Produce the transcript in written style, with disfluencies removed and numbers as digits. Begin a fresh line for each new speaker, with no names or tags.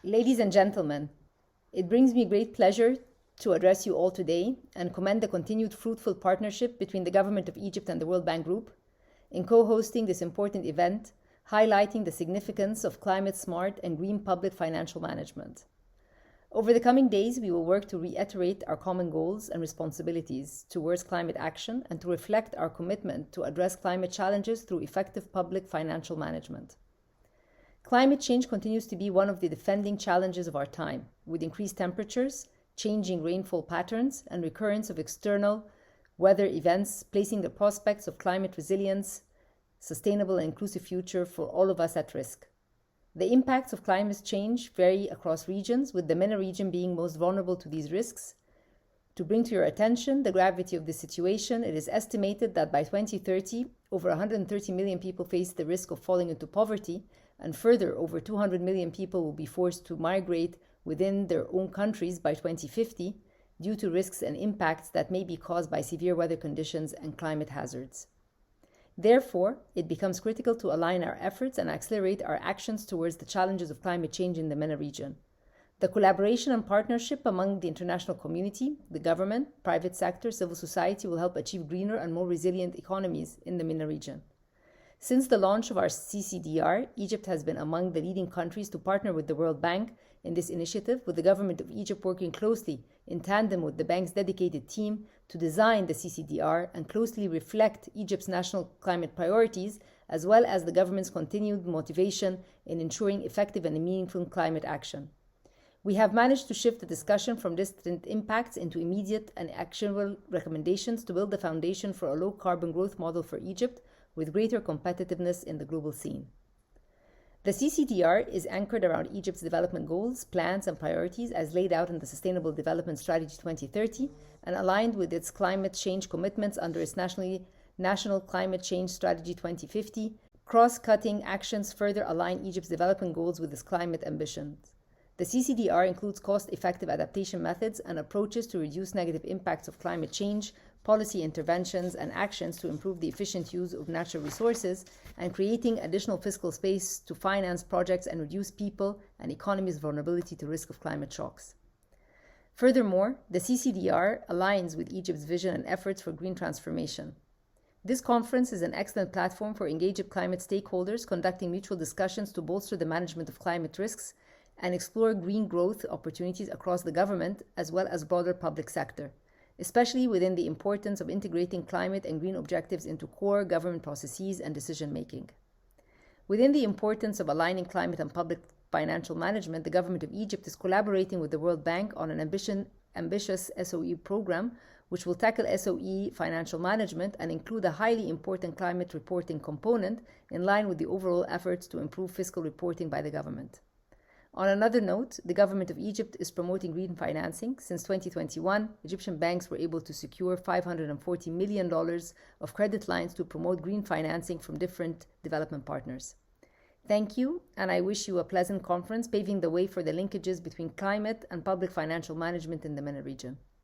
Ladies and gentlemen, it brings me great pleasure to address you all today and commend the continued fruitful partnership between the Government of Egypt and the World Bank Group in co-hosting this important event, highlighting the significance of climate-smart and green public financial management. Over the coming days, we will work to reiterate our common goals and responsibilities towards climate action and to reflect our commitment to address climate challenges through effective public financial management. Climate change continues to be one of the defending challenges of our time, with increased temperatures, changing rainfall patterns, and recurrence of external weather events, placing the prospects of climate resilience, sustainable and inclusive future for all of us at risk. The impacts of climate change vary across regions, with the MENA region being most vulnerable to these risks. To bring to your attention the gravity of the situation, it is estimated that by 2030, over 130 million people face the risk of falling into poverty, and further, over 200 million people will be forced to migrate within their own countries by 2050 due to risks and impacts that may be caused by severe weather conditions and climate hazards. Therefore, it becomes critical to align our efforts and accelerate our actions towards the challenges of climate change in the MENA region. The collaboration and partnership among the international community, the government, private sector, civil society will help achieve greener and more resilient economies in the MENA region. Since the launch of our CCDR, Egypt has been among the leading countries to partner with the World Bank in this initiative, with the government of Egypt working closely in tandem with the bank's dedicated team to design the CCDR and closely reflect Egypt's national climate priorities, as well as the government's continued motivation in ensuring effective and meaningful climate action. We have managed to shift the discussion from distant impacts into immediate and actionable recommendations to build the foundation for a low-carbon growth model for Egypt with greater competitiveness in the global scene. The CCDR is anchored around Egypt's development goals, plans, and priorities as laid out in the Sustainable Development Strategy 2030 and aligned with its climate change commitments under its National Climate Change Strategy 2050. Cross-cutting actions further align Egypt's development goals with its climate ambitions. The CCDR includes cost-effective adaptation methods and approaches to reduce negative impacts of climate change, policy interventions, and actions to improve the efficient use of natural resources, and creating additional fiscal space to finance projects and reduce people and economies' vulnerability to risk of climate shocks. Furthermore, the CCDR aligns with Egypt's vision and efforts for green transformation. This conference is an excellent platform for engaged climate stakeholders conducting mutual discussions to bolster the management of climate risks and explore green growth opportunities across the government as well as broader public sector, especially within the importance of integrating climate and green objectives into core government processes and decision-making. Within the importance of aligning climate and public financial management, the government of Egypt is collaborating with the World Bank on an ambitious SOE program, which will tackle SOE financial management and include a highly important climate reporting component in line with the overall efforts to improve fiscal reporting by the government. On another note, the government of Egypt is promoting green financing. Since 2021, Egyptian banks were able to secure $540 million of credit lines to promote green financing from different development partners. Thank you, and I wish you a pleasant conference, paving the way for the linkages between climate and public financial management in the MENA region.